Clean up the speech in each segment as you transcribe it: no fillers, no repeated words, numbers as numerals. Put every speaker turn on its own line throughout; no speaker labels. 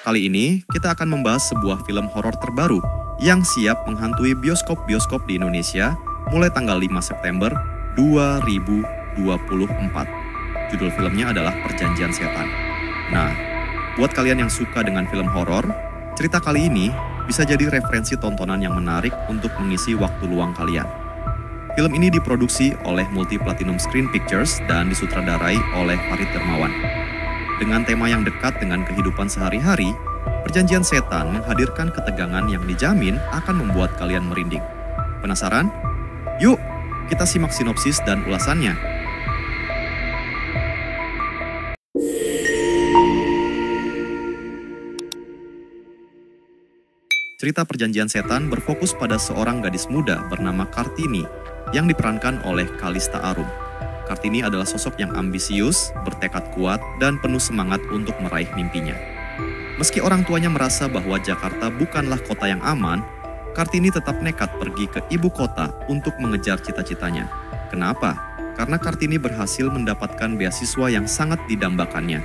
Kali ini, kita akan membahas sebuah film horor terbaru yang siap menghantui bioskop-bioskop di Indonesia mulai tanggal 5 September 2024. Judul filmnya adalah Perjanjian Setan. Nah, buat kalian yang suka dengan film horor, cerita kali ini bisa jadi referensi tontonan yang menarik untuk mengisi waktu luang kalian. Film ini diproduksi oleh Multi Platinum Screen Pictures dan disutradarai oleh Farid Darmawan. Dengan tema yang dekat dengan kehidupan sehari-hari, Perjanjian Setan menghadirkan ketegangan yang dijamin akan membuat kalian merinding. Penasaran? Yuk, kita simak sinopsis dan ulasannya. Cerita Perjanjian Setan berfokus pada seorang gadis muda bernama Kartini yang diperankan oleh Kalista Arum. Kartini adalah sosok yang ambisius, bertekad kuat, dan penuh semangat untuk meraih mimpinya. Meski orang tuanya merasa bahwa Jakarta bukanlah kota yang aman, Kartini tetap nekat pergi ke ibu kota untuk mengejar cita-citanya. Kenapa? Karena Kartini berhasil mendapatkan beasiswa yang sangat didambakannya.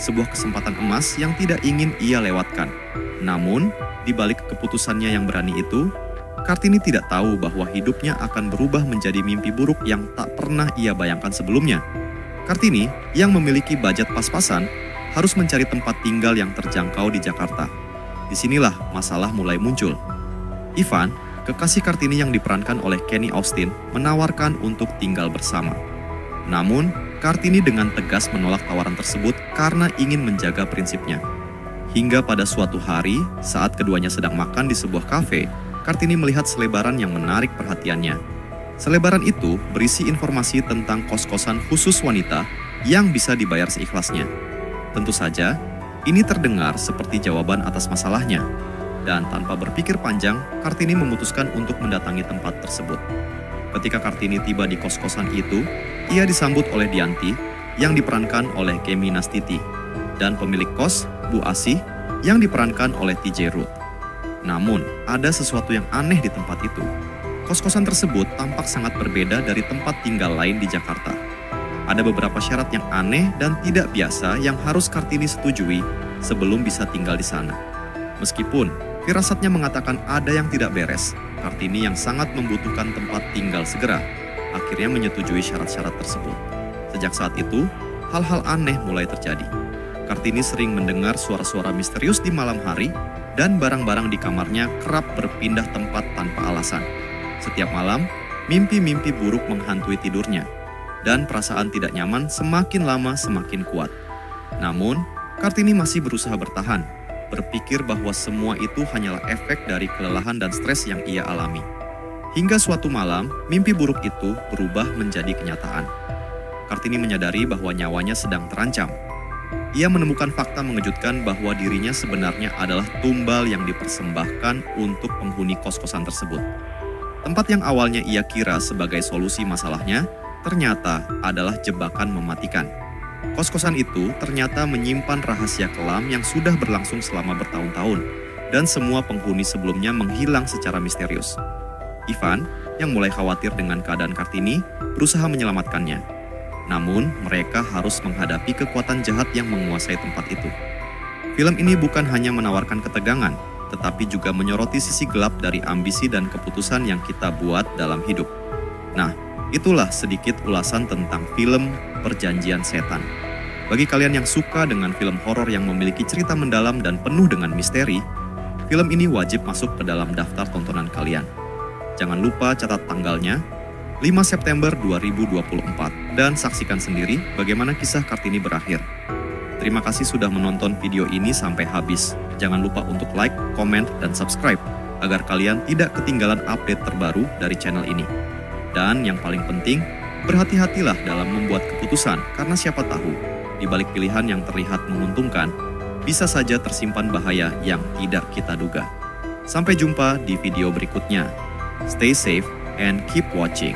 Sebuah kesempatan emas yang tidak ingin ia lewatkan. Namun, di balik keputusannya yang berani itu, Kartini tidak tahu bahwa hidupnya akan berubah menjadi mimpi buruk yang tak pernah ia bayangkan sebelumnya. Kartini, yang memiliki budget pas-pasan, harus mencari tempat tinggal yang terjangkau di Jakarta. Disinilah masalah mulai muncul. Ivan, kekasih Kartini yang diperankan oleh Kenny Austin, menawarkan untuk tinggal bersama. Namun, Kartini dengan tegas menolak tawaran tersebut karena ingin menjaga prinsipnya. Hingga pada suatu hari, saat keduanya sedang makan di sebuah kafe, Kartini melihat selebaran yang menarik perhatiannya. Selebaran itu berisi informasi tentang kos-kosan khusus wanita yang bisa dibayar seikhlasnya. Tentu saja, ini terdengar seperti jawaban atas masalahnya. Dan tanpa berpikir panjang, Kartini memutuskan untuk mendatangi tempat tersebut. Ketika Kartini tiba di kos-kosan itu, ia disambut oleh Dianti yang diperankan oleh Kemi Nastiti dan pemilik kos, Bu Asih, yang diperankan oleh TJ Ruth. Namun, ada sesuatu yang aneh di tempat itu. Kos-kosan tersebut tampak sangat berbeda dari tempat tinggal lain di Jakarta. Ada beberapa syarat yang aneh dan tidak biasa yang harus Kartini setujui sebelum bisa tinggal di sana. Meskipun firasatnya mengatakan ada yang tidak beres, Kartini yang sangat membutuhkan tempat tinggal segera, akhirnya menyetujui syarat-syarat tersebut. Sejak saat itu, hal-hal aneh mulai terjadi. Kartini sering mendengar suara-suara misterius di malam hari, dan barang-barang di kamarnya kerap berpindah tempat tanpa alasan. Setiap malam, mimpi-mimpi buruk menghantui tidurnya, dan perasaan tidak nyaman semakin lama semakin kuat. Namun, Kartini masih berusaha bertahan, berpikir bahwa semua itu hanyalah efek dari kelelahan dan stres yang ia alami. Hingga suatu malam, mimpi buruk itu berubah menjadi kenyataan. Kartini menyadari bahwa nyawanya sedang terancam. Ia menemukan fakta mengejutkan bahwa dirinya sebenarnya adalah tumbal yang dipersembahkan untuk penghuni kos-kosan tersebut. Tempat yang awalnya ia kira sebagai solusi masalahnya, ternyata adalah jebakan mematikan. Kos-kosan itu ternyata menyimpan rahasia kelam yang sudah berlangsung selama bertahun-tahun, dan semua penghuni sebelumnya menghilang secara misterius. Ivan, yang mulai khawatir dengan keadaan Kartini, berusaha menyelamatkannya. Namun, mereka harus menghadapi kekuatan jahat yang menguasai tempat itu. Film ini bukan hanya menawarkan ketegangan, tetapi juga menyoroti sisi gelap dari ambisi dan keputusan yang kita buat dalam hidup. Nah, itulah sedikit ulasan tentang film Perjanjian Setan. Bagi kalian yang suka dengan film horor yang memiliki cerita mendalam dan penuh dengan misteri, film ini wajib masuk ke dalam daftar tontonan kalian. Jangan lupa catat tanggalnya, 5 September 2024, dan saksikan sendiri bagaimana kisah Kartini berakhir. Terima kasih sudah menonton video ini sampai habis. Jangan lupa untuk like, komen, dan subscribe, agar kalian tidak ketinggalan update terbaru dari channel ini. Dan yang paling penting, berhati-hatilah dalam membuat keputusan, karena siapa tahu, di balik pilihan yang terlihat menguntungkan, bisa saja tersimpan bahaya yang tidak kita duga. Sampai jumpa di video berikutnya. Stay safe and keep watching.